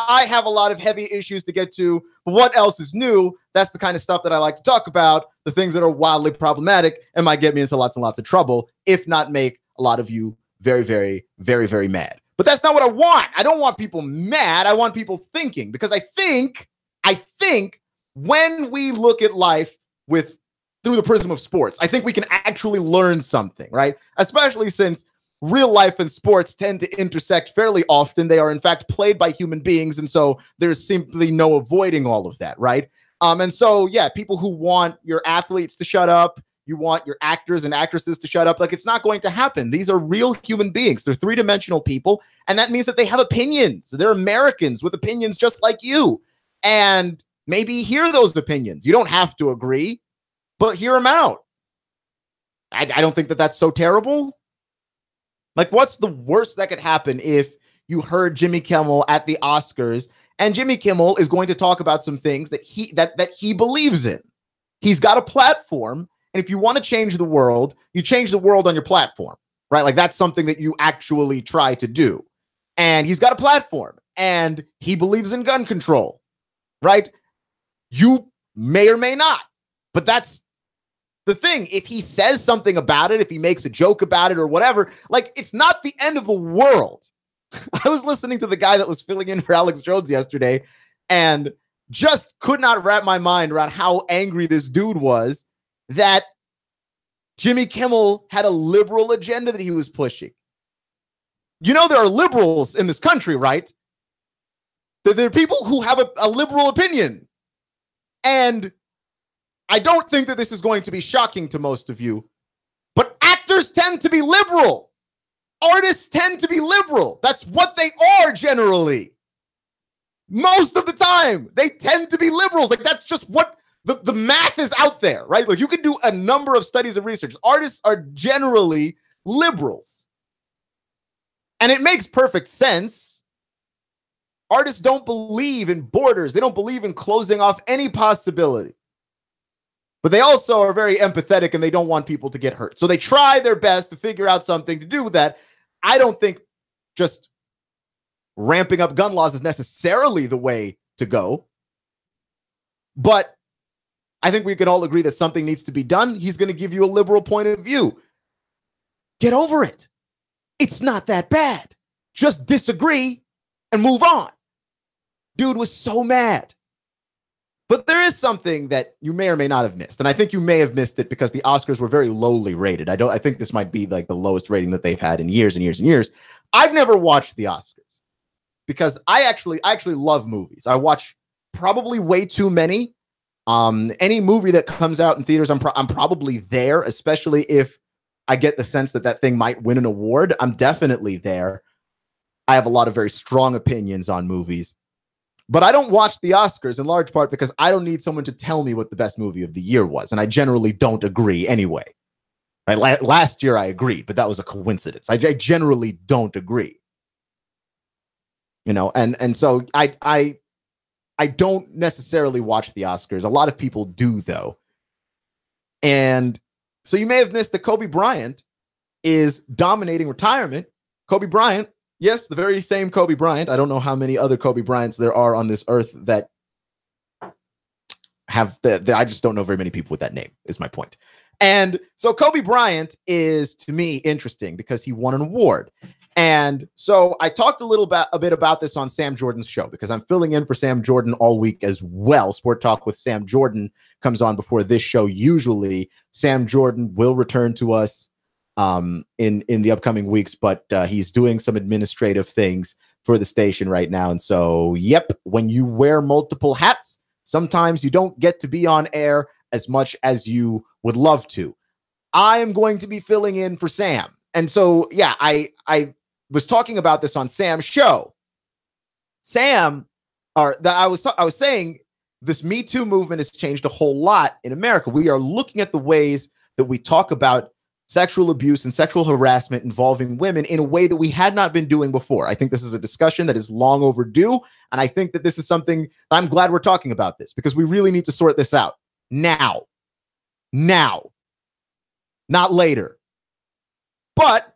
I have a lot of heavy issues to get to, but what else is new? That's the kind of stuff that I like to talk about, the things that are wildly problematic and might get me into lots and lots of trouble, if not make a lot of you very, very, very, very mad. But that's not what I want. I don't want people mad. I want people thinking, because I think when we look at life through the prism of sports, I think we can actually learn something, right? Especially since real life and sports tend to intersect fairly often. They are, in fact, played by human beings. And so there's simply no avoiding all of that, right? And so, yeah, people who want your athletes to shut up, you want your actors and actresses to shut up, like, it's not going to happen. These are real human beings. They're three-dimensional people. And that means that they have opinions. They're Americans with opinions just like you. And maybe hear those opinions. You don't have to agree, but hear them out. I don't think that that's so terrible. Like, what's the worst that could happen if you heard Jimmy Kimmel at the Oscars, and Jimmy Kimmel is going to talk about some things that he believes in? He's got a platform, and if you want to change the world, you change the world on your platform, right? Like, that's something that you actually try to do. And he's got a platform, and he believes in gun control, right? You may or may not, but that's the thing. If he says something about it, if he makes a joke about it or whatever, like, it's not the end of the world. I was listening to the guy that was filling in for Alex Jones yesterday and just could not wrap my mind around how angry this dude was that Jimmy Kimmel had a liberal agenda that he was pushing. You know, there are liberals in this country, right? There are people who have a liberal opinion. And I don't think that this is going to be shocking to most of you, but actors tend to be liberal. Artists tend to be liberal. That's what they are generally. Most of the time, they tend to be liberals. Like, that's just what the math is out there, right? Like, you can do a number of studies of research. Artists are generally liberals. And it makes perfect sense. Artists don't believe in borders. They don't believe in closing off any possibility. But they also are very empathetic, and they don't want people to get hurt. So they try their best to figure out something to do with that. I don't think just ramping up gun laws is necessarily the way to go. But I think we can all agree that something needs to be done. He's going to give you a liberal point of view. Get over it. It's not that bad. Just disagree and move on. Dude was so mad. But there is something that you may or may not have missed. And I think you may have missed it because the Oscars were very lowly rated. I think this might be like the lowest rating that they've had in years and years and years. I've never watched the Oscars because I actually love movies. I watch probably way too many. Any movie that comes out in theaters, I'm probably there, especially if I get the sense that thing might win an award. I'm definitely there. I have a lot of very strong opinions on movies. But I don't watch the Oscars in large part because I don't need someone to tell me what the best movie of the year was. And I generally don't agree anyway. Right? Last year I agreed, but that was a coincidence. I generally don't agree. You know, and so I don't necessarily watch the Oscars. A lot of people do, though. And so you may have missed that Kobe Bryant is dominating retirement. Kobe Bryant, yes, the very same Kobe Bryant. I don't know how many other Kobe Bryants there are on this earth that have I just don't know very many people with that name, is my point. And so Kobe Bryant is, to me, interesting because he won an award. And so I talked a bit about this on Sam Jordan's show because I'm filling in for Sam Jordan all week as well. Sport Talk with Sam Jordan comes on before this show. Usually Sam Jordan will return to us in the upcoming weeks, but he's doing some administrative things for the station right now. And so, yep, when you wear multiple hats, sometimes you don't get to be on air as much as you would love to. I am going to be filling in for Sam. And so, yeah, I was talking about this on Sam's show. I was saying this Me Too movement has changed a whole lot in America. We are looking at the ways that we talk about sexual abuse and sexual harassment involving women in a way that we had not been doing before. I think this is a discussion that is long overdue. And I think that this is something I'm glad we're talking about this because we really need to sort this out now, not later. But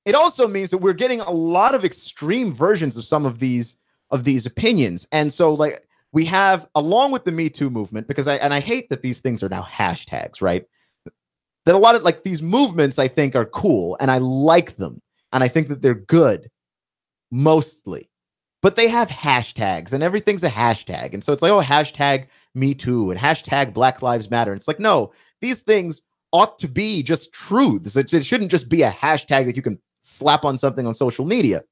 it also means that we're getting a lot of extreme versions of some of these of these opinions. And so like we have, along with the Me Too movement, because I hate that these things are now hashtags, right? That a lot of like these movements I think are cool and I like them and I think that they're good mostly, but they have hashtags and everything's a hashtag. And so it's like, oh, hashtag Me Too and hashtag Black Lives Matter. And it's like, no, these things ought to be just truths. It shouldn't just be a hashtag that you can slap on something on social media.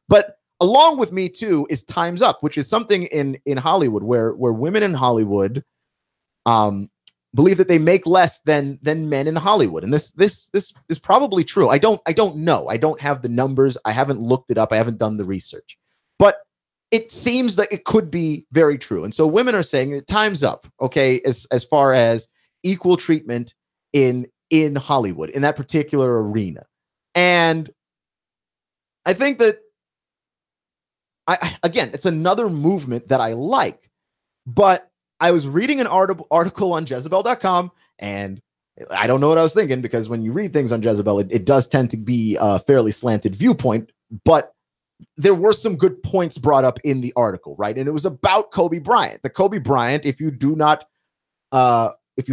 But along with Me Too is Time's Up, which is something in Hollywood where women in Hollywood believe that they make less than men in Hollywood. And this is probably true. I don't know. I don't have the numbers. I haven't looked it up. I haven't done the research. But it seems that it could be very true. And so women are saying that time's up, okay, as far as equal treatment in Hollywood, in that particular arena. And I think that again, it's another movement that I like, but I was reading an article on Jezebel.com, and I don't know what I was thinking, because when you read things on Jezebel, it does tend to be a fairly slanted viewpoint, but there were some good points brought up in the article, right? And it was about Kobe Bryant. The Kobe Bryant, if you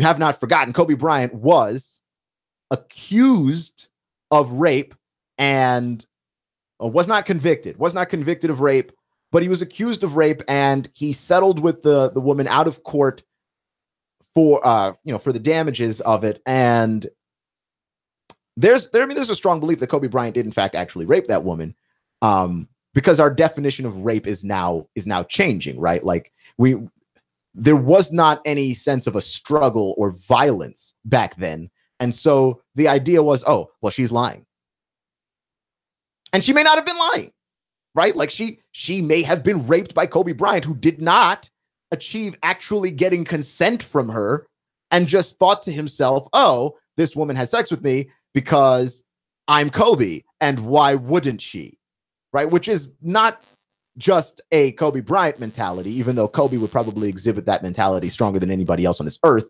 have not forgotten, Kobe Bryant was accused of rape and was not convicted of rape, but he was accused of rape, and he settled with the woman out of court for the damages of it. And there's a strong belief that Kobe Bryant did in fact actually rape that woman, because our definition of rape is now changing, right? Like there was not any sense of a struggle or violence back then. And so the idea was, oh, well, she's lying. And she may not have been lying, right? Like she may have been raped by Kobe Bryant, who did not achieve actually getting consent from her and just thought to himself, oh, this woman has sex with me because I'm Kobe, and why wouldn't she? Right? Which is not just a Kobe Bryant mentality, even though Kobe would probably exhibit that mentality stronger than anybody else on this earth.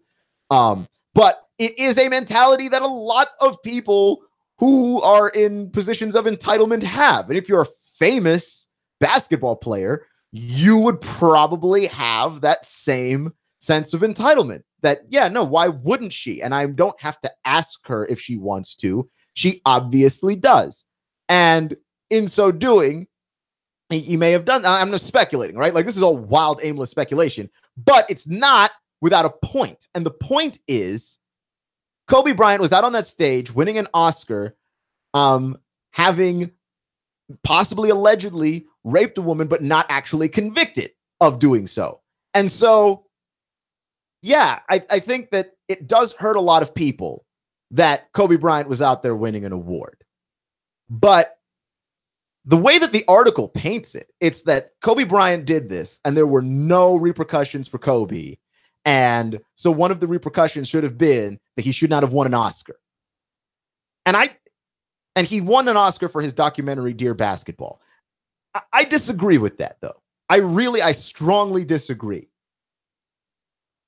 But it is a mentality that a lot of people who are in positions of entitlement have. And if you're a famous basketball player, you would probably have that same sense of entitlement that, yeah, no, why wouldn't she? And I don't have to ask her if she wants to. She obviously does. And in so doing, you may have done, I'm just speculating, right? Like this is all wild, aimless speculation, but it's not without a point. And the point is, Kobe Bryant was out on that stage winning an Oscar, having possibly allegedly raped a woman, but not actually convicted of doing so. And so, yeah, I think that it does hurt a lot of people that Kobe Bryant was out there winning an award. But the way that the article paints it, it's that Kobe Bryant did this and there were no repercussions for Kobe. And so one of the repercussions should have been that he should not have won an Oscar. And he won an Oscar for his documentary, Dear Basketball. I disagree with that, though. I strongly disagree.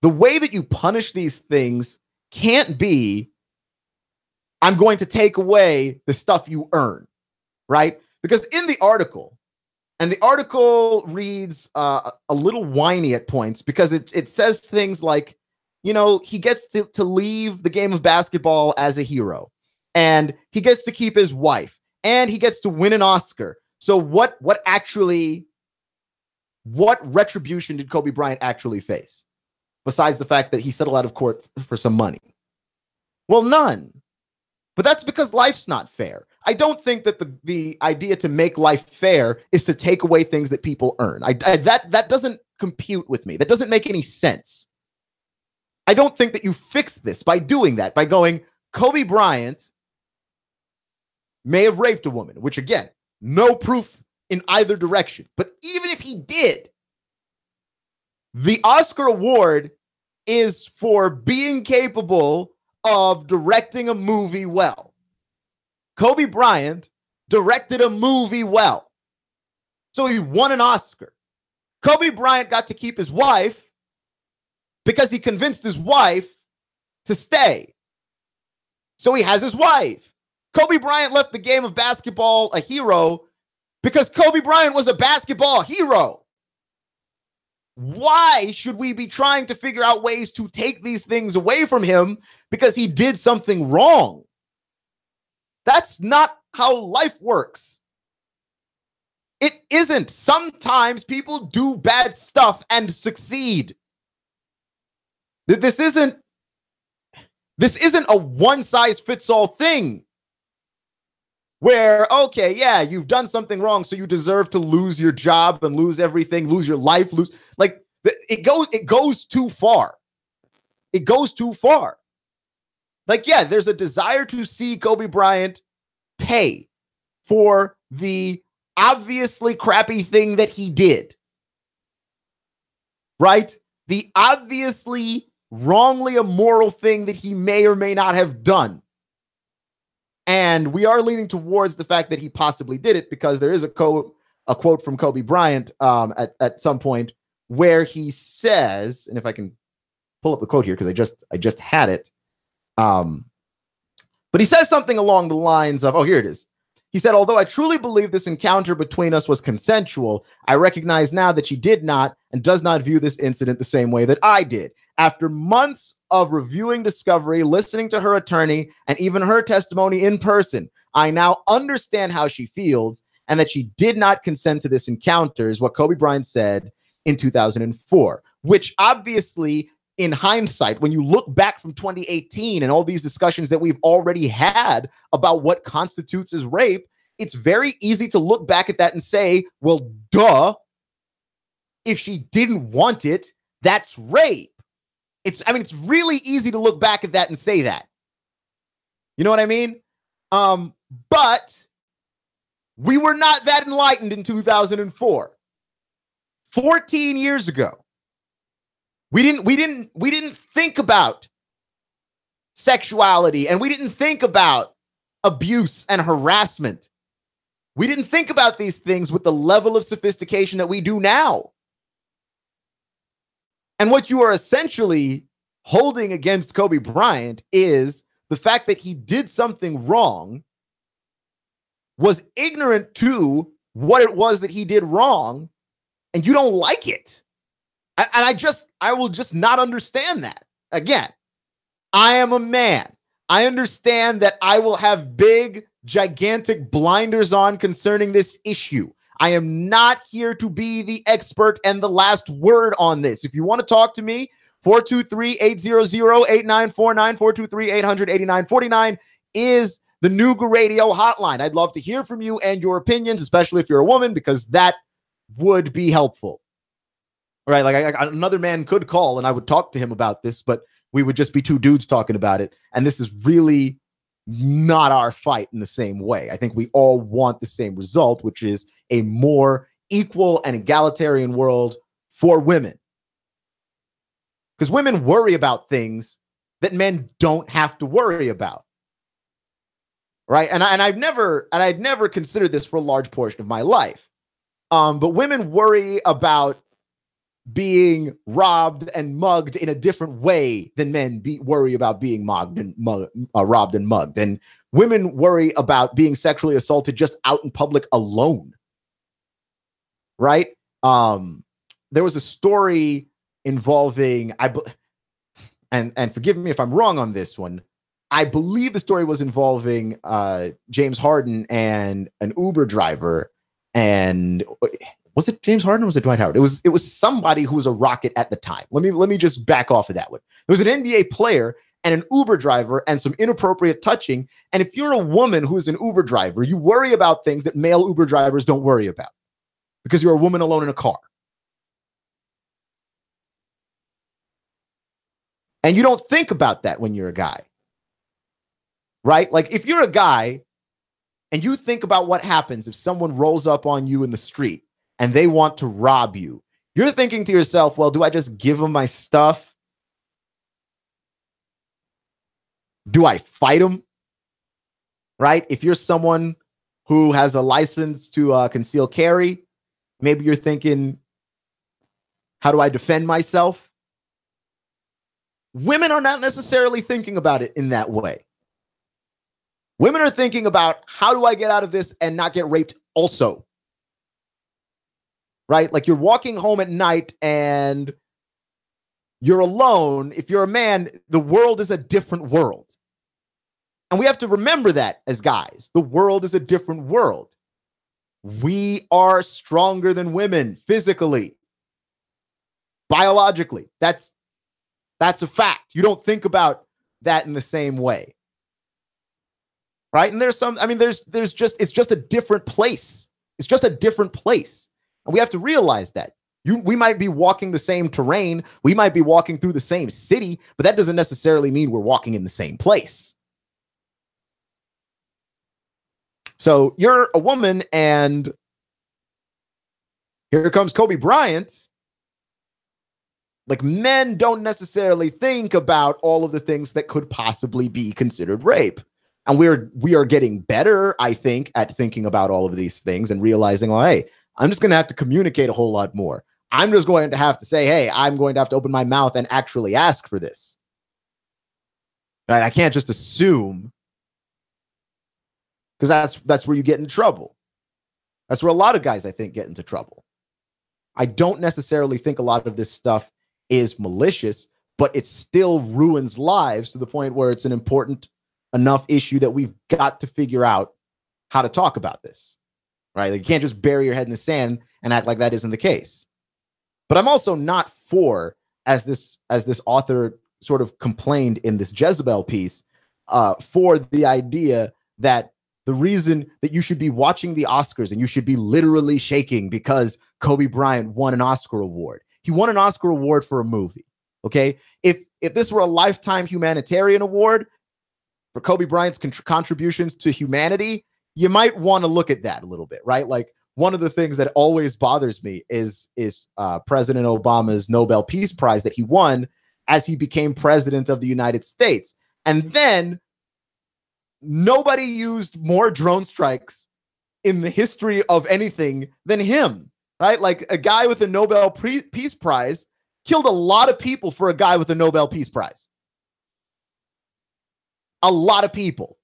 The way that you punish these things can't be, I'm going to take away the stuff you earn, right? Because in the article, and the article reads a little whiny at points, because it says things like, he gets to leave the game of basketball as a hero, and he gets to keep his wife, and he gets to win an Oscar. So what retribution did Kobe Bryant actually face, besides the fact that he settled out of court for some money? Well, none. But that's because life's not fair. I don't think that the idea to make life fair is to take away things that people earn. That doesn't compute with me. That doesn't make any sense. I don't think that you fix this by doing that, by going, Kobe Bryant may have raped a woman, which again, no proof in either direction. But even if he did, the Oscar award is for being capable of directing a movie well. Kobe Bryant directed a movie well, so he won an Oscar. Kobe Bryant got to keep his wife because he convinced his wife to stay, so he has his wife. Kobe Bryant left the game of basketball a hero because Kobe Bryant was a basketball hero. Why should we be trying to figure out ways to take these things away from him because he did something wrong? That's not how life works. It isn't. Sometimes people do bad stuff and succeed. This isn't a one-size-fits-all thing where, okay, yeah, you've done something wrong, so you deserve to lose your job and lose everything, lose your life, it goes too far. It goes too far. Like, yeah, there's a desire to see Kobe Bryant pay for the obviously crappy thing that he did. Right? The obviously wrongly immoral thing that he may or may not have done. And we are leaning towards the fact that he possibly did it because there is a quote from Kobe Bryant at some point where he says, and if I can pull up the quote here because I just had it. But he says something along the lines of, oh, here it is. He said, although I truly believe this encounter between us was consensual, I recognize now that she did not and does not view this incident the same way that I did. After months of reviewing discovery, listening to her attorney, and even her testimony in person, I now understand how she feels and that she did not consent to this encounter, is what Kobe Bryant said in 2004, which obviously, in hindsight, when you look back from 2018 and all these discussions that we've already had about what constitutes as rape, it's very easy to look back at that and say, well, duh, if she didn't want it, that's rape. It's really easy to look back at that and say that. You know what I mean? But we were not that enlightened in 2004. 14 years ago. We didn't think about sexuality, and we didn't think about abuse and harassment. We didn't think about these things with the level of sophistication that we do now. And what you are essentially holding against Kobe Bryant is the fact that he did something wrong, was ignorant to what it was that he did wrong, and you don't like it. And I will just not understand that. Again, I am a man. I understand that I will have big, gigantic blinders on concerning this issue. I am not here to be the expert and the last word on this. If you want to talk to me, 423-800-8949, 423-800-8949 is the Nooga Radio hotline. I'd love to hear from you and your opinions, especially if you're a woman, because that would be helpful. Right, like another man could call and I would talk to him about this, but we would just be two dudes talking about it. And this is really not our fight in the same way. I think we all want the same result, which is a more equal and egalitarian world for women. Because women worry about things that men don't have to worry about. Right, and I'd never considered this for a large portion of my life. But women worry about being robbed and mugged in a different way than men worry about being robbed and mugged. And women worry about being sexually assaulted just out in public alone. Right? There was a story involving, and forgive me if I'm wrong on this one, I believe the story was involving James Harden and an Uber driver. And was it James Harden or was it Dwight Howard? It was somebody who was a Rocket at the time. Let me just back off of that one. It was an NBA player and an Uber driver and some inappropriate touching. And if you're a woman who is an Uber driver, you worry about things that male Uber drivers don't worry about because you're a woman alone in a car. And you don't think about that when you're a guy. Right? Like if you're a guy and you think about what happens if someone rolls up on you in the street and they want to rob you, you're thinking to yourself, well, do I just give them my stuff? Do I fight them? Right? If you're someone who has a license to conceal carry, maybe you're thinking, how do I defend myself? Women are not necessarily thinking about it in that way. Women are thinking about, how do I get out of this and not get raped also? right? Like you're walking home at night and you're alone. If you're a man, the world is a different world. And we have to remember that as guys. The world is a different world. We are stronger than women physically, biologically. That's a fact. You don't think about that in the same way. Right? And there's it's just a different place. It's just a different place. And we have to realize that. We might be walking the same terrain. We might be walking through the same city, but that doesn't necessarily mean we're walking in the same place. So you're a woman and here comes Kobe Bryant. Like, men don't necessarily think about all of the things that could possibly be considered rape. And we are getting better, I think, at thinking about all of these things and realizing, well, hey, I'm just going to have to communicate a whole lot more. I'm just going to have to say, hey, I'm going to have to open my mouth and actually ask for this. Right? I can't just assume, because that's where you get into trouble. That's where a lot of guys, I think, get into trouble. I don't necessarily think a lot of this stuff is malicious, but it still ruins lives to the point where it's an important enough issue that we've got to figure out how to talk about this, right? Like, you can't just bury your head in the sand and act like that isn't the case. But I'm also not for, as this author sort of complained in this Jezebel piece, for the idea that the reason that you should be watching the Oscars and you should be literally shaking because Kobe Bryant won an Oscar award. He won an Oscar award for a movie. Okay. If this were a lifetime humanitarian award for Kobe Bryant's contributions to humanity, you might want to look at that a little bit, right? Like, one of the things that always bothers me is President Obama's Nobel Peace Prize that he won as he became president of the United States. And then nobody used more drone strikes in the history of anything than him, right? Like, a guy with a Nobel Peace Prize killed a lot of people for a guy with a Nobel Peace Prize. A lot of people.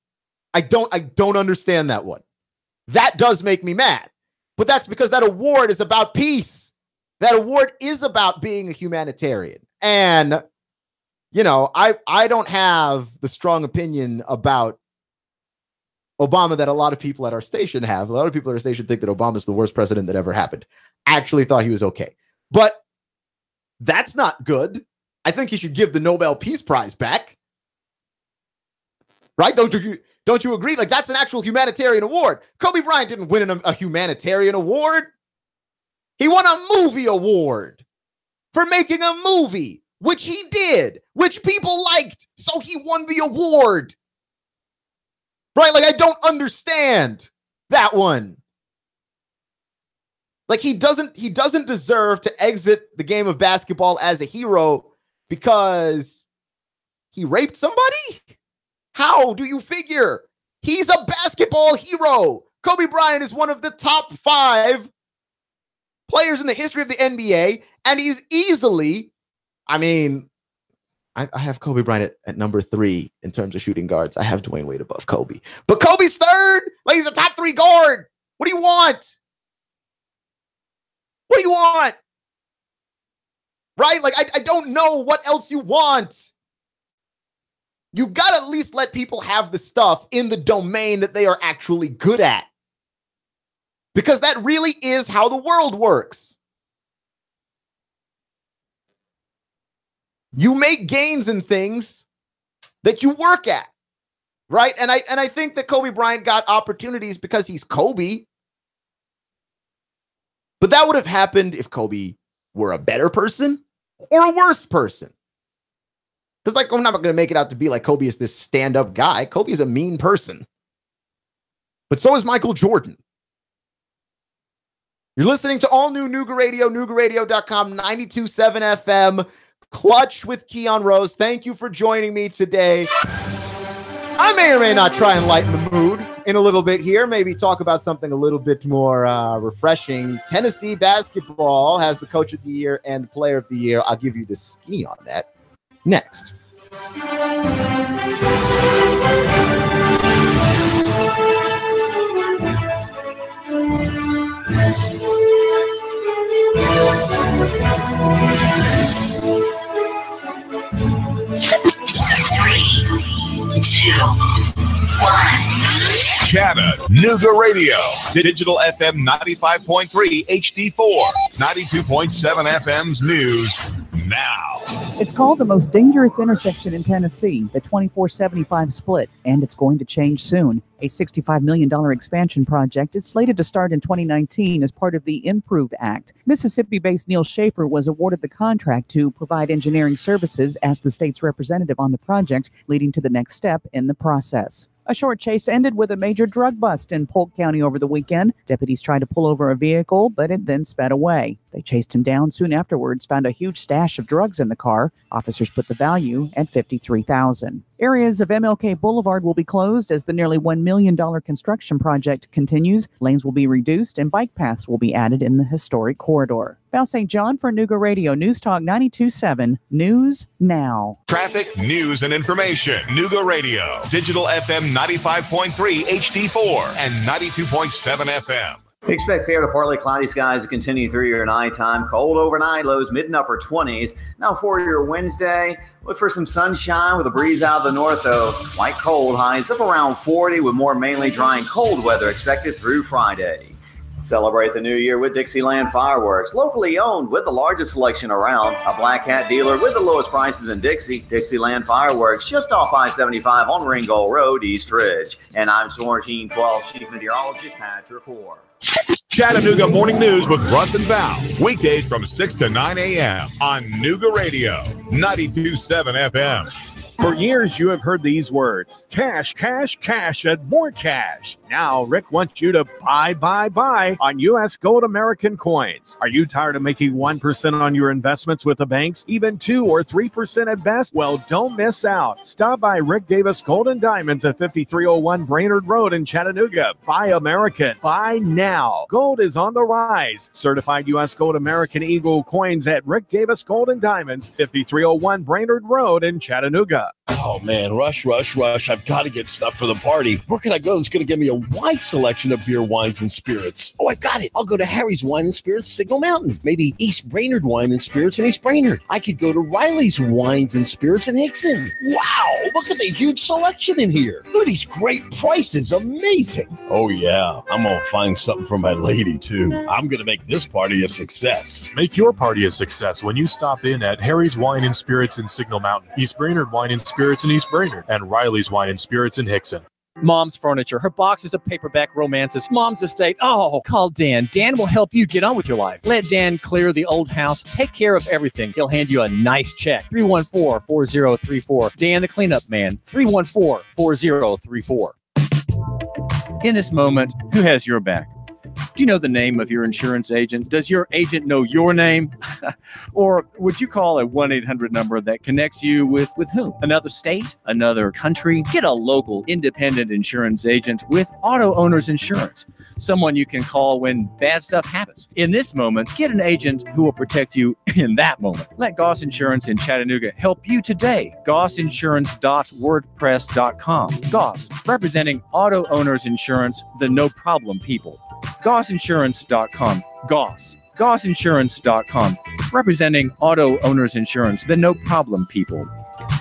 I don't understand that one. That does make me mad. But that's because that award is about peace. That award is about being a humanitarian. And, you know, I don't have the strong opinion about Obama that a lot of people at our station have. A lot of people at our station think that Obama's the worst president that ever happened. I actually thought he was okay. But that's not good. I think he should give the Nobel Peace Prize back. Right? Don't you agree? Like, that's an actual humanitarian award. Kobe Bryant didn't win a humanitarian award. He won a movie award for making a movie, which he did, which people liked. So he won the award. Right? Like, I don't understand that one. Like, he doesn't deserve to exit the game of basketball as a hero because he raped somebody? How do you figure? He's a basketball hero. Kobe Bryant is one of the top 5 players in the history of the NBA, and he's easily, I mean, I have Kobe Bryant at number 3 in terms of shooting guards. I have Dwayne Wade above Kobe. But Kobe's 3rd. Like, he's a top 3 guard. What do you want? What do you want? Right? Like, I don't know what else you want. You got to at least let people have the stuff in the domain that they are actually good at. Because that really is how the world works. You make gains in things that you work at, right? And I think that Kobe Bryant got opportunities because he's Kobe. But that would have happened if Kobe were a better person or a worse person. Because, like, I'm not going to make it out to be like Kobe is this stand-up guy. Kobe is a mean person. But so is Michael Jordan. You're listening to all new Nooga Radio, NoogaRadio.com, 92.7 FM, Clutch with Keon Rose. Thank you for joining me today. I may or may not try and lighten the mood in a little bit here. Maybe talk about something a little bit more refreshing. Tennessee basketball has the Coach of the Year and the Player of the Year. I'll give you the skinny on that next. Chattanooga Radio. Digital FM 95.3 HD4. 92.7 FM's News Now. It's called the most dangerous intersection in Tennessee, the 2475 split, and it's going to change soon. A $65 million expansion project is slated to start in 2019 as part of the Improve Act. Mississippi-based Neil Schaefer was awarded the contract to provide engineering services as the state's representative on the project, leading to the next step in the process. A short chase ended with a major drug bust in Polk County over the weekend. Deputies tried to pull over a vehicle, but it then sped away. They chased him down soon afterwards, found a huge stash of drugs in the car. Officers put the value at $53,000. Areas of MLK Boulevard will be closed as the nearly $1 million construction project continues. Lanes will be reduced and bike paths will be added in the historic corridor. Val St. John for Nooga Radio, News Talk 92.7, News Now. Traffic, news, and information. Nooga Radio. Digital FM 95.3 HD4 and 92.7 FM. Expect fair to partly cloudy skies to continue through your nighttime. Cold overnight, lows mid and upper 20s. Now for your Wednesday, look for some sunshine with a breeze out of the north, though. Quite cold, highs up around 40 with more mainly dry and cold weather expected through Friday. Celebrate the new year with Dixieland Fireworks, locally owned with the largest selection around. A Black Hat dealer with the lowest prices in Dixie. Dixieland Fireworks, just off I-75 on Ringgold Road, East Ridge. And I'm Storm Team 12 Chief Meteorologist Patrick Hoare. Chattanooga Morning News with Russ and Val. Weekdays from 6 to 9 a.m. on Nooga Radio, 92.7 FM. For years, you have heard these words, cash, cash, cash, and more cash. Now, Rick wants you to buy on U.S. Gold American coins. Are you tired of making 1% on your investments with the banks, even 2 or 3% at best? Well, don't miss out. Stop by Rick Davis Gold and Diamonds at 5301 Brainerd Road in Chattanooga. Buy American. Buy now. Gold is on the rise. Certified U.S. Gold American Eagle coins at Rick Davis Gold and Diamonds, 5301 Brainerd Road in Chattanooga. Oh, man, rush. I've got to get stuff for the party. Where can I go that's going to give me a wide selection of beer, wines, and spirits? Oh, I've got it. I'll go to Harry's Wine and Spirits, Signal Mountain. Maybe East Brainerd Wine and Spirits in East Brainerd. I could go to Riley's Wines and Spirits in Hickson. Wow, look at the huge selection in here. Look at these great prices. Amazing. Oh, yeah, I'm going to find something for my lady, too. I'm going to make this party a success. Make your party a success when you stop in at Harry's Wine and Spirits in Signal Mountain, East Brainerd Wine and Spirits in East Brainerd, and Riley's Wine and Spirits in Hickson. Mom's Furniture, her boxes of paperback romances, Mom's Estate. Oh, call Dan. Dan will help you get on with your life. Let Dan clear the old house. Take care of everything. He'll hand you a nice check. 314-4034. Dan, the cleanup man. 314-4034. In this moment, who has your back? Do you know the name of your insurance agent? Does your agent know your name? Or would you call a 1-800 number that connects you with whom? Another state? Another country? Get a local independent insurance agent with Auto Owners Insurance. Someone you can call when bad stuff happens. In this moment, get an agent who will protect you in that moment. Let Goss Insurance in Chattanooga help you today. GossInsurance.wordpress.com. Goss, representing Auto Owners Insurance, the no problem people. GossInsurance.com. Goss. GossInsurance.com. Representing Auto Owners Insurance, the no problem people.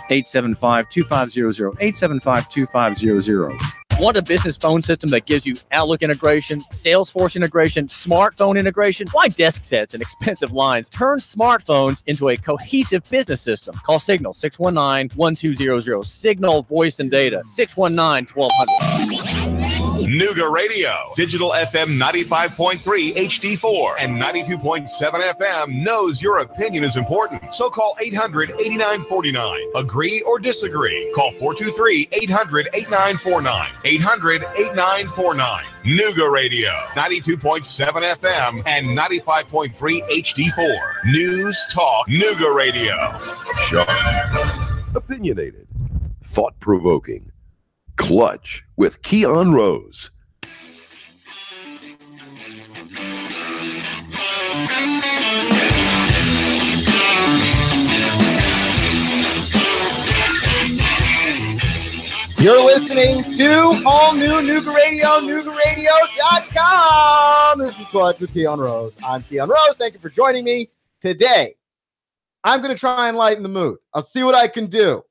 875-2500. 875-2500. Want a business phone system that gives you Outlook integration, Salesforce integration, smartphone integration? Why desk sets and expensive lines? Turn smartphones into a cohesive business system. Call Signal 619-1200. Signal Voice and Data 619-1200. Nooga Radio, Digital FM 95.3 HD4 and 92.7 FM knows your opinion is important. So call 800-8949. Agree or disagree? Call 423-800-8949. 800-8949. Nooga Radio, 92.7 FM and 95.3 HD4. News Talk Nooga Radio. Sharp, opinionated, thought-provoking. Clutch with Keon Rose. You're listening to all new Nooga Radio, NoogaRadio.com. This is Clutch with Keon Rose. I'm Keon Rose. Thank you for joining me today. I'm going to try and lighten the mood. I'll see what I can do.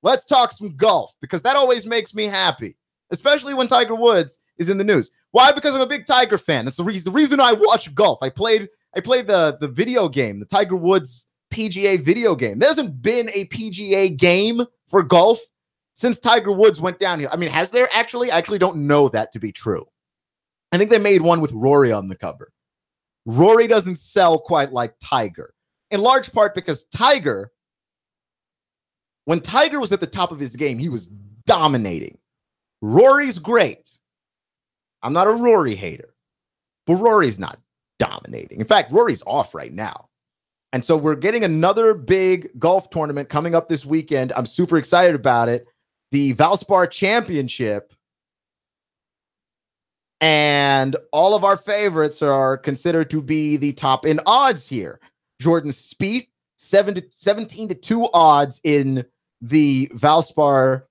Let's talk some golf because that always makes me happy. especially when Tiger Woods is in the news. Why? Because I'm a big Tiger fan. That's the reason I watch golf. I played the video game, the Tiger Woods PGA video game. There hasn't been a PGA game for golf since Tiger Woods went downhill. I mean, has there actually? I actually don't know that to be true. I think they made one with Rory on the cover. Rory doesn't sell quite like Tiger, in large part because when Tiger was at the top of his game, he was dominating. Rory's great. I'm not a Rory hater, but Rory's not dominating. In fact, Rory's off right now. And so we're getting another big golf tournament coming up this weekend. I'm super excited about it. The Valspar Championship. And all of our favorites are considered to be the top in odds here. Jordan Spieth, 17-2 odds in the Valspar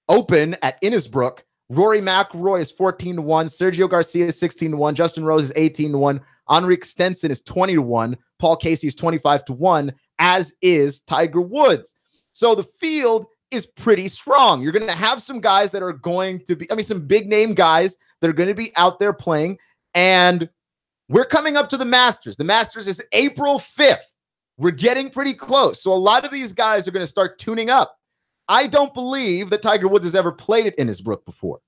Open at Innisbrook. Rory McIlroy is 14-1. Sergio Garcia is 16-1. Justin Rose is 18-1. Henrik Stenson is 20-1. Paul Casey is 25-1, as is Tiger Woods. So the field is pretty strong. You're going to have some guys that are going to be, some big name guys that are going to be out there playing. And we're coming up to the Masters. The Masters is April 5th. We're getting pretty close. So a lot of these guys are going to start tuning up. I don't believe that Tiger Woods has ever played at Innisbrook before.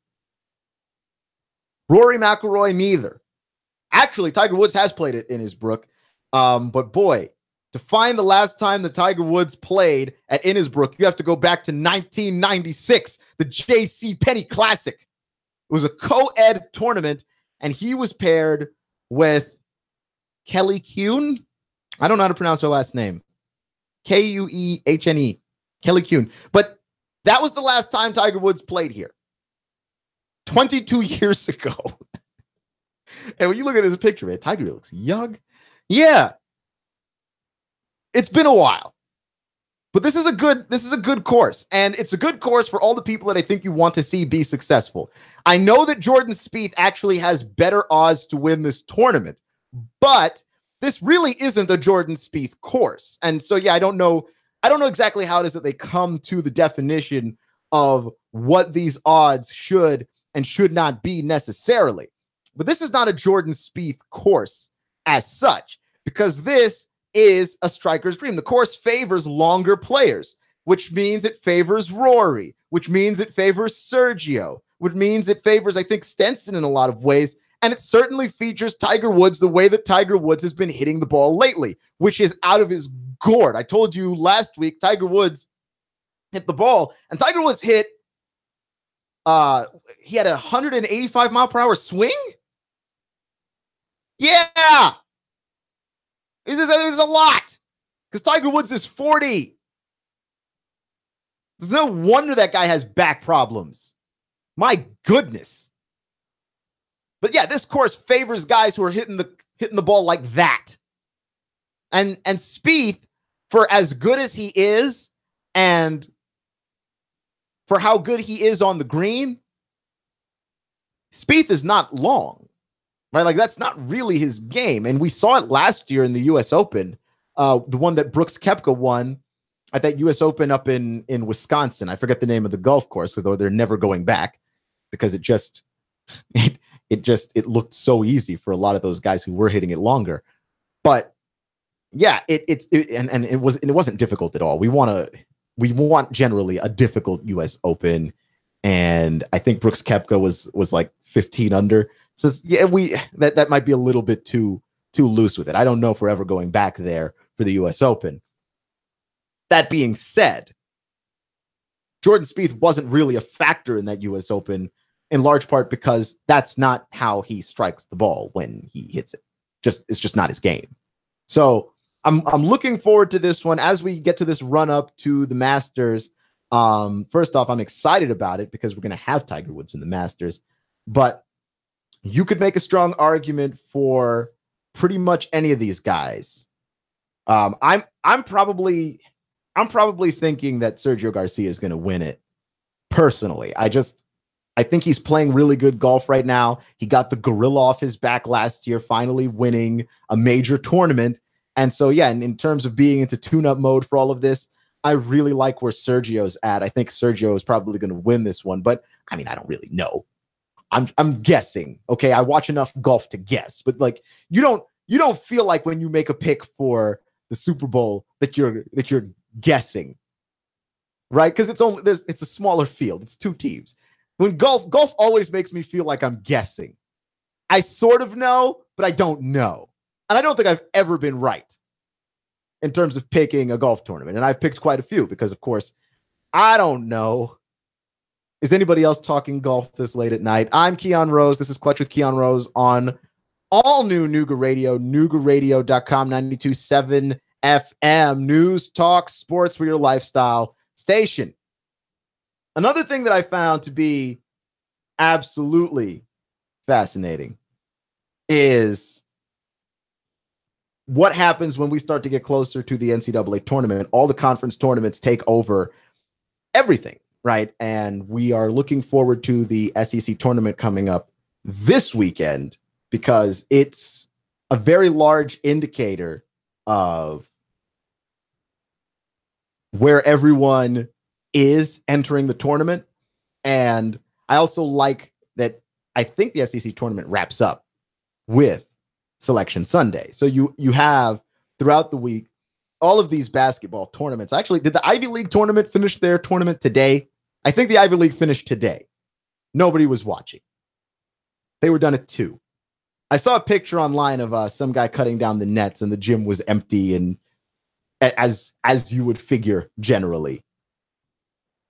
Rory McIlroy, neither. Actually, Tiger Woods has played at Innisbrook. But boy, to find the last time that Tiger Woods played at Innisbrook, you have to go back to 1996, the J.C. Penney Classic. It was a co-ed tournament, and he was paired with Kelly Kuhn. I don't know how to pronounce her last name. Kuehne. Kelly Kuhn. But that was the last time Tiger Woods played here. 22 years ago. And when you look at this picture, man, Tiger looks young. Yeah. It's been a while. But this is a good course. And it's a good course for all the people that I think you want to see be successful. I know that Jordan Spieth actually has better odds to win this tournament, but this really isn't a Jordan Spieth course. And so, yeah, I don't know exactly how it is that they come to the definition of what these odds should and should not be necessarily. But this is not a Jordan Spieth course as such, because this is a striker's dream. The course favors longer players, which means it favors Rory, which means it favors Sergio, which means it favors, I think, Stenson in a lot of ways. And it certainly features Tiger Woods the way that Tiger Woods has been hitting the ball lately, which is out of his gourd. I told you last week, Tiger Woods hit the ball, and Tiger Woods hit, he had a 185 mile per hour swing. Yeah. It's a lot, because Tiger Woods is 40. There's no wonder that guy has back problems. My goodness. But yeah, this course favors guys who are hitting the ball like that. And Spieth, for as good as he is, and for how good he is on the green, Spieth is not long. Right? Like, that's not really his game. And we saw it last year in the U.S. Open, the one that Brooks Koepka won at that U.S. Open up in Wisconsin. I forget the name of the golf course, although they're never going back, because it looked so easy for a lot of those guys who were hitting it longer. But yeah, it wasn't difficult at all. We want generally a difficult U.S. Open, and I think Brooks Koepka was like 15 under. So yeah, that might be a little bit too loose with it. I don't know if we're ever going back there for the U.S. Open. That being said, Jordan Spieth wasn't really a factor in that U.S. Open, in large part because that's not how he strikes the ball when he hits it. It's just not his game. So I'm looking forward to this one as we get to this run up to the Masters. First off, I'm excited about it because we're going to have Tiger Woods in the Masters, but you could make a strong argument for pretty much any of these guys. I'm probably thinking that Sergio Garcia is going to win it. Personally, I think he's playing really good golf right now. He got the gorilla off his back last year, finally winning a major tournament. And so, yeah, in terms of being into tune-up mode for all of this, I really like where Sergio's at. I think Sergio is probably going to win this one, but I mean, I don't really know. I'm guessing. Okay, I watch enough golf to guess, but like you don't feel like when you make a pick for the Super Bowl that you're guessing, right? Because it's a smaller field. It's two teams. When golf always makes me feel like I'm guessing. I sort of know, but I don't know, and I don't think I've ever been right in terms of picking a golf tournament. And I've picked quite a few because, of course, I don't know. Is anybody else talking golf this late at night? I'm Keon Rose. This is Clutch with Keon Rose on all new Nooga Radio, noogaradio.com, 92.7 FM, news, talk, sports for your lifestyle station. Another thing that I found to be absolutely fascinating is what happens when we start to get closer to the NCAA tournament. All the conference tournaments take over everything, right? And we are looking forward to the SEC tournament coming up this weekend because it's a very large indicator of where everyone is entering the tournament. And I also like that I think the SEC tournament wraps up with Selection Sunday. So you have throughout the week all of these basketball tournaments. Actually, did the Ivy League tournament finish their tournament today? I think the Ivy League finished today. Nobody was watching. They were done at 2. I saw a picture online of some guy cutting down the nets and the gym was empty, and as you would figure generally.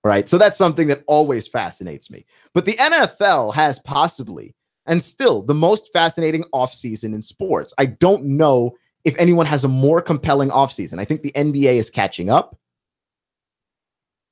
Right? So that's something that always fascinates me. But the NFL has possibly and still the most fascinating offseason in sports. I don't know if anyone has a more compelling offseason. I think the NBA is catching up.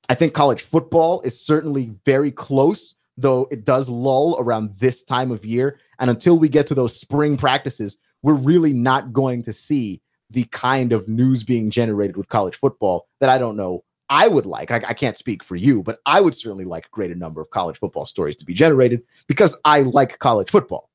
I think college football is certainly very close, though it does lull around this time of year. And until we get to those spring practices, we're really not going to see the kind of news being generated with college football that I don't know I would like. I can't speak for you, but I would certainly like a greater number of college football stories to be generated because I like college football.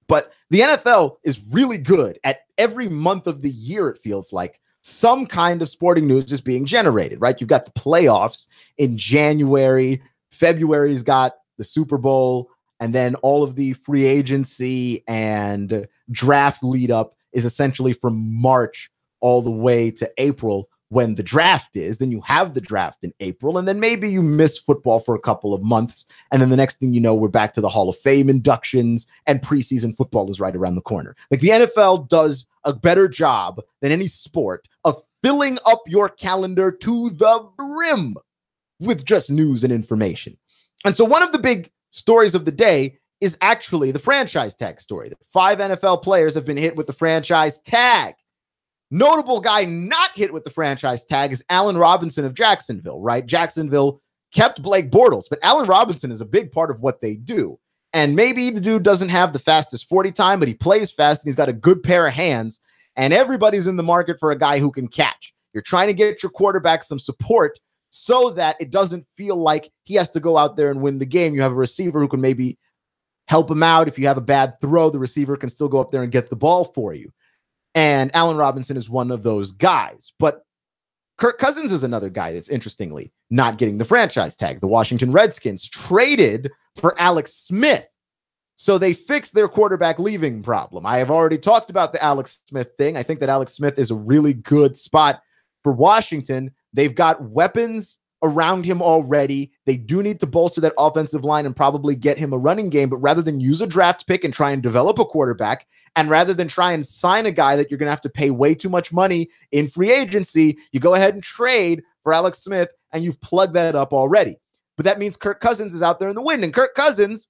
But the NFL is really good at every month of the year, it feels like, some kind of sporting news is being generated, right? You've got the playoffs in January. February's got the Super Bowl, and then all of the free agency and draft lead up is essentially from March all the way to April when the draft is. Then you have the draft in April, and then maybe you miss football for a couple of months. And then the next thing you know, we're back to the Hall of Fame inductions and preseason football is right around the corner. Like the NFL does a better job than any sport of filling up your calendar to the brim with just news and information. And so one of the big stories of the day is actually the franchise tag story. 5 NFL players have been hit with the franchise tag. Notable guy not hit with the franchise tag is Allen Robinson of Jacksonville, right? Jacksonville kept Blake Bortles, but Allen Robinson is a big part of what they do. And maybe the dude doesn't have the fastest 40 time, but he plays fast and he's got a good pair of hands. And everybody's in the market for a guy who can catch. You're trying to get your quarterback some support so that it doesn't feel like he has to go out there and win the game. You have a receiver who can maybe help him out. If you have a bad throw, the receiver can still go up there and get the ball for you. And Allen Robinson is one of those guys. But Kirk Cousins is another guy that's interestingly not getting the franchise tag. The Washington Redskins traded for Alex Smith. So they fixed their quarterback leaving problem. I have already talked about the Alex Smith thing. I think that Alex Smith is a really good spot for Washington. They've got weapons around him already. They do need to bolster that offensive line and probably get him a running game. But rather than use a draft pick and try and develop a quarterback, and rather than try and sign a guy that you're going to have to pay way too much money in free agency, you go ahead and trade for Alex Smith, and you've plugged that up already. But that means Kirk Cousins is out there in the wind. And Kirk Cousins,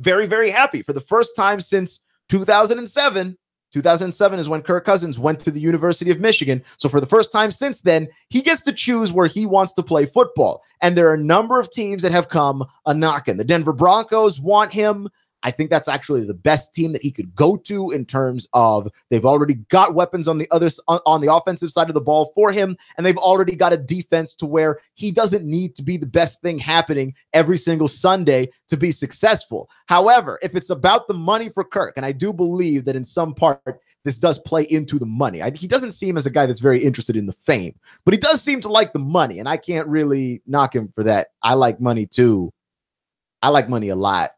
very, very happy for the first time since 2007. 2007 is when Kirk Cousins went to the University of Michigan. So for the first time since then, he gets to choose where he wants to play football. And there are a number of teams that have come a knocking. The Denver Broncos want him. I think that's actually the best team that he could go to in terms of they've already got weapons on the on the offensive side of the ball for him, and they've already got a defense to where he doesn't need to be the best thing happening every single Sunday to be successful. However, if it's about the money for Kirk, and I do believe that in some part this does play into the money. He doesn't seem as a guy that's very interested in the fame, but he does seem to like the money, and I can't really knock him for that. I like money too. I like money a lot.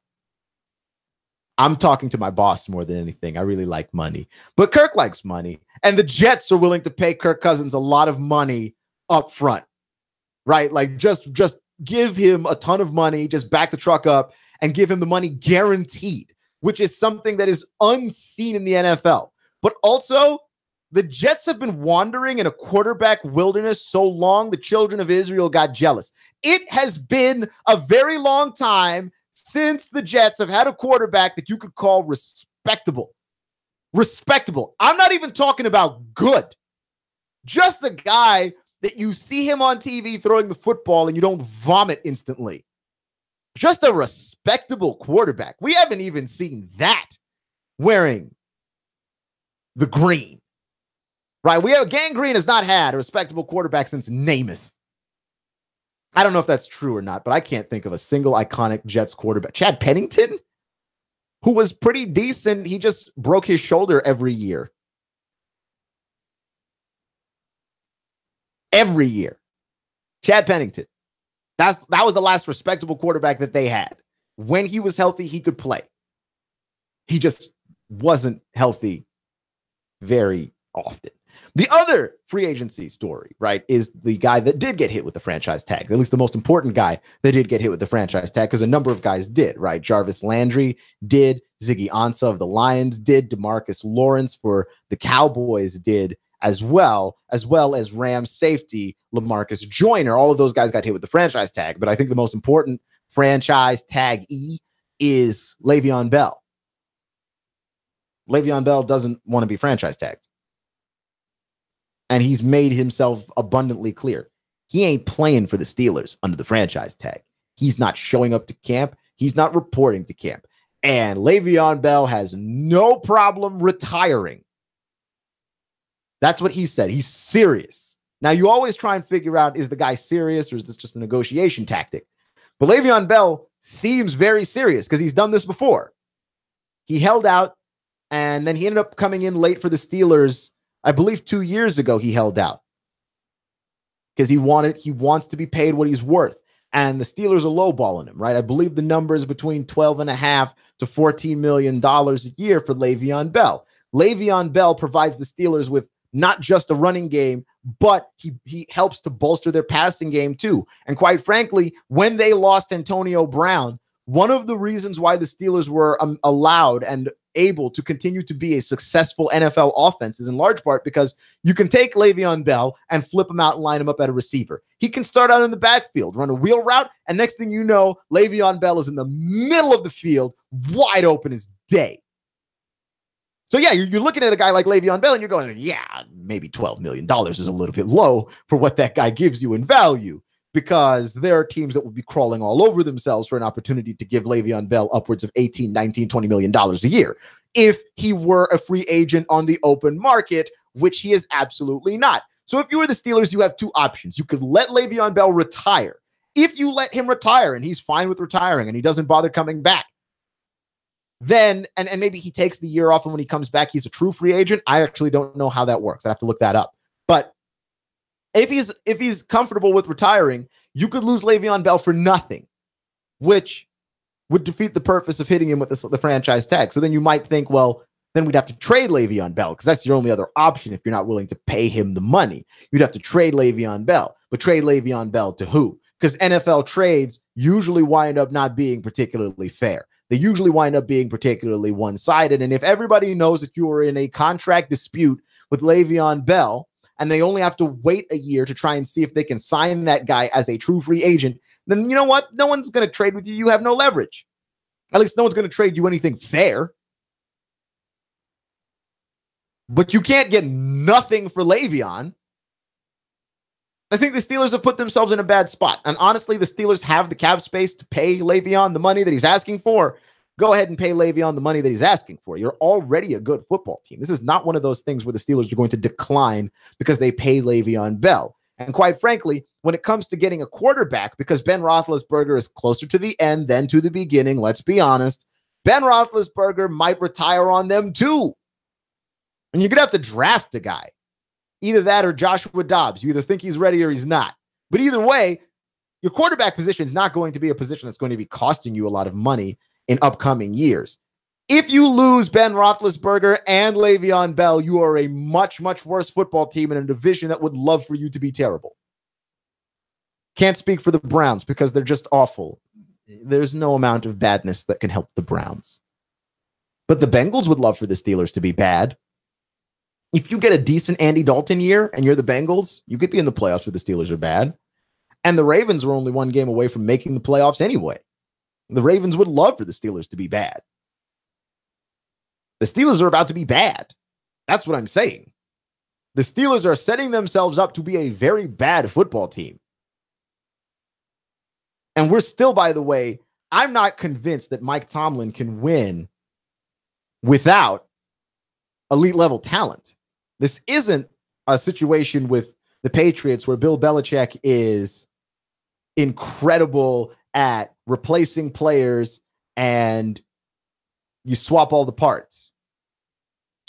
I'm talking to my boss more than anything. I really like money. But Kirk likes money. And the Jets are willing to pay Kirk Cousins a lot of money up front, right? Like just give him a ton of money, just back the truck up and give him the money guaranteed, which is something that is unseen in the NFL. But also, the Jets have been wandering in a quarterback wilderness so long, the children of Israel got jealous. It has been a very long time since the Jets have had a quarterback that you could call respectable. Respectable. I'm not even talking about good. Just the guy that you see him on TV throwing the football and you don't vomit instantly. Just a respectable quarterback. We haven't even seen that wearing the green. Right? Gang Green has not had a respectable quarterback since Namath. I don't know if that's true or not, but I can't think of a single iconic Jets quarterback. Chad Pennington, who was pretty decent. He just broke his shoulder every year. Every year. Chad Pennington. That was the last respectable quarterback that they had. When he was healthy, he could play. He just wasn't healthy very often. The other free agency story, right, is the guy that did get hit with the franchise tag, at least the most important guy that did get hit with the franchise tag, because a number of guys did, right? Jarvis Landry did, Ziggy Ansah of the Lions did, DeMarcus Lawrence for the Cowboys did as well as Rams safety LaMarcus Joyner. All of those guys got hit with the franchise tag, but I think the most important franchise tag is Le'Veon Bell. Le'Veon Bell doesn't want to be franchise tagged. And he's made himself abundantly clear. He ain't playing for the Steelers under the franchise tag. He's not showing up to camp. He's not reporting to camp. And Le'Veon Bell has no problem retiring. That's what he said. He's serious. Now, you always try and figure out, is the guy serious or is this just a negotiation tactic? But Le'Veon Bell seems very serious because he's done this before. He held out, and then he ended up coming in late for the Steelers. I believe 2 years ago he held out because he wants to be paid what he's worth. And the Steelers are lowballing him, right? I believe the number is between $12.5 to $14 million a year for Le'Veon Bell. Le'Veon Bell provides the Steelers with not just a running game, but he helps to bolster their passing game too. And quite frankly, when they lost Antonio Brown, one of the reasons why the Steelers were allowed and able to continue to be a successful NFL offense is in large part because you can take Le'Veon Bell and flip him out and line him up at a receiver. He can start out in the backfield, run a wheel route, and next thing you know, Le'Veon Bell is in the middle of the field, wide open as day. So yeah, you're looking at a guy like Le'Veon Bell and you're going, yeah, maybe $12 million is a little bit low for what that guy gives you in value, because there are teams that will be crawling all over themselves for an opportunity to give Le'Veon Bell upwards of $18, $19, $20 million a year. If he were a free agent on the open market, which he is absolutely not. So if you were the Steelers, you have two options. You could let Le'Veon Bell retire. If you let him retire and he's fine with retiring and he doesn't bother coming back, then, and maybe he takes the year off and when he comes back, he's a true free agent. I actually don't know how that works. I have to look that up. But if he's comfortable with retiring, you could lose Le'Veon Bell for nothing, which would defeat the purpose of hitting him with the franchise tag. So then you might think, well, then we'd have to trade Le'Veon Bell because that's your only other option if you're not willing to pay him the money. You'd have to trade Le'Veon Bell, but trade Le'Veon Bell to who? Because NFL trades usually wind up not being particularly fair. They usually wind up being particularly one-sided. And if everybody knows that you are in a contract dispute with Le'Veon Bell, and they only have to wait a year to try and see if they can sign that guy as a true free agent, then you know what? No one's going to trade with you. You have no leverage. At least no one's going to trade you anything fair. But you can't get nothing for Le'Veon. I think the Steelers have put themselves in a bad spot. And honestly, the Steelers have the cap space to pay Le'Veon the money that he's asking for. Go ahead and pay Le'Veon the money that he's asking for. You're already a good football team. This is not one of those things where the Steelers are going to decline because they pay Le'Veon Bell. And quite frankly, when it comes to getting a quarterback, because Ben Roethlisberger is closer to the end than to the beginning, let's be honest, Ben Roethlisberger might retire on them too. And you're going to have to draft a guy. Either that or Joshua Dobbs. You either think he's ready or he's not. But either way, your quarterback position is not going to be a position that's going to be costing you a lot of money in upcoming years. If you lose Ben Roethlisberger and Le'Veon Bell, you are a much, much worse football team in a division that would love for you to be terrible. Can't speak for the Browns because they're just awful. There's no amount of badness that can help the Browns. But the Bengals would love for the Steelers to be bad. If you get a decent Andy Dalton year and you're the Bengals, you could be in the playoffs where the Steelers are bad. And the Ravens were only one game away from making the playoffs anyway. The Ravens would love for the Steelers to be bad. The Steelers are about to be bad. That's what I'm saying. The Steelers are setting themselves up to be a very bad football team. And we're still, by the way, I'm not convinced that Mike Tomlin can win without elite level talent. This isn't a situation with the Patriots where Bill Belichick is incredible at replacing players and you swap all the parts.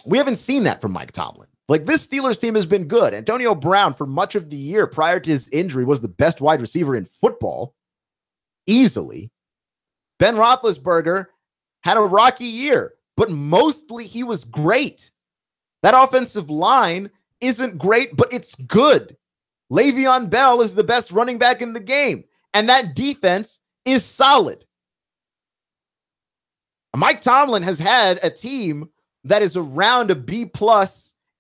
We haven't seen that from Mike Tomlin. Like, this Steelers team has been good. Antonio Brown, for much of the year prior to his injury, was the best wide receiver in football. Easily. Ben Roethlisberger had a rocky year, but mostly he was great. That offensive line isn't great, but it's good. Le'Veon Bell is the best running back in the game, and that defense is solid. Mike Tomlin has had a team that is around a B+,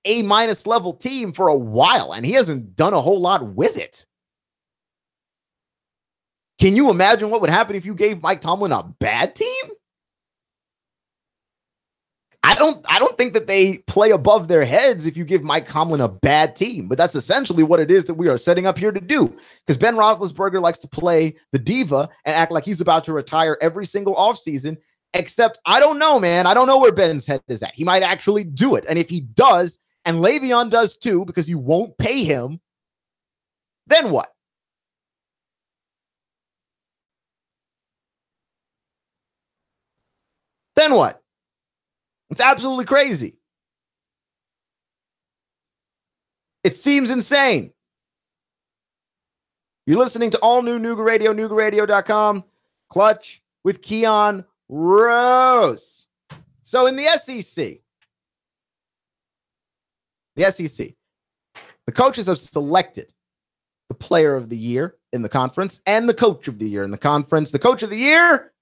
A- level team for a while, and he hasn't done a whole lot with it. Can you imagine what would happen if you gave Mike Tomlin a bad team? I don't think that they play above their heads if you give Mike Tomlin a bad team, but that's essentially what it is that we are setting up here to do. Because Ben Roethlisberger likes to play the diva and act like he's about to retire every single offseason, except I don't know, man. I don't know where Ben's head is at. He might actually do it. And if he does, and Le'Veon does too, because you won't pay him, then what? Then what? It's absolutely crazy. It seems insane. You're listening to all new Nooga Radio, NoogaRadio.com. Clutch with Keon Rose. So in the SEC, the coaches have selected the player of the year in the conference and the coach of the year in the conference. The coach of the year,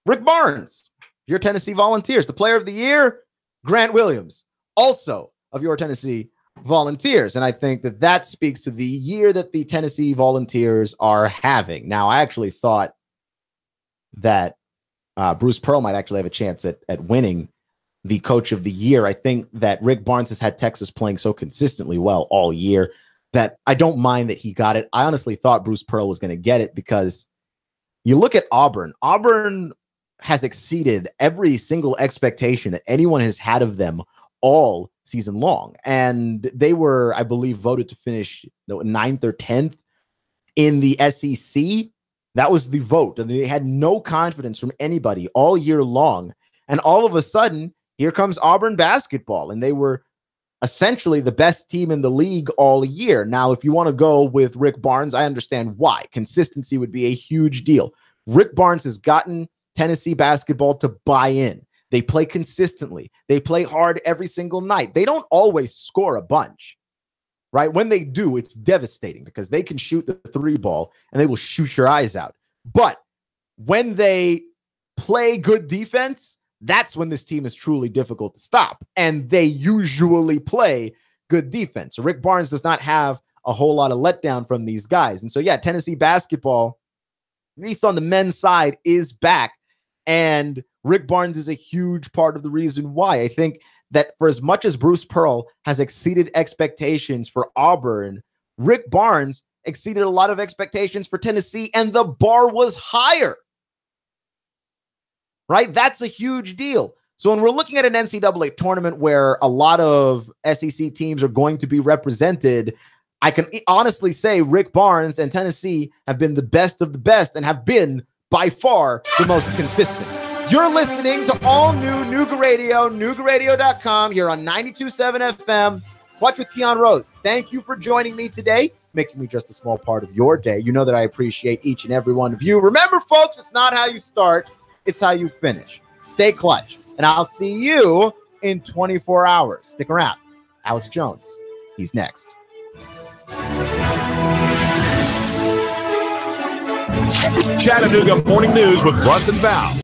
Rick Barnes, your Tennessee Volunteers. The player of the year, Grant Williams, also of your Tennessee Volunteers. And I think that that speaks to the year that the Tennessee Volunteers are having. Now, I actually thought that Bruce Pearl might actually have a chance at winning the coach of the year. I think that Rick Barnes has had Texas playing so consistently well all year that I don't mind that he got it. I honestly thought Bruce Pearl was going to get it because you look at Auburn. Auburn has exceeded every single expectation that anyone has had of them all season long. And they were, I believe, voted to finish 9th or 10th in the SEC. That was the vote. And they had no confidence from anybody all year long. And all of a sudden, here comes Auburn basketball. And they were essentially the best team in the league all year. Now, if you want to go with Rick Barnes, I understand why. Consistency would be a huge deal. Rick Barnes has gotten Tennessee basketball to buy in. They play consistently. They play hard every single night. They don't always score a bunch, right? When they do, it's devastating because they can shoot the three ball and they will shoot your eyes out. But when they play good defense, that's when this team is truly difficult to stop. And they usually play good defense. Rick Barnes does not have a whole lot of letdown from these guys. And so, yeah, Tennessee basketball, at least on the men's side, is back. And Rick Barnes is a huge part of the reason why. I think that for as much as Bruce Pearl has exceeded expectations for Auburn, Rick Barnes exceeded a lot of expectations for Tennessee, and the bar was higher. Right? That's a huge deal. So when we're looking at an NCAA tournament where a lot of SEC teams are going to be represented, I can honestly say Rick Barnes and Tennessee have been the best of the best and have been by far the most consistent. You're listening to all new Nooga Radio, NoogaRadio.com here on 92.7 FM. Clutch with Keon Rose. Thank you for joining me today, making me just a small part of your day. You know that I appreciate each and every one of you. Remember, folks, it's not how you start, it's how you finish. Stay clutch, and I'll see you in 24 hours. Stick around. Alex Jones, he's next. Chattanooga Morning News with Russ and Val.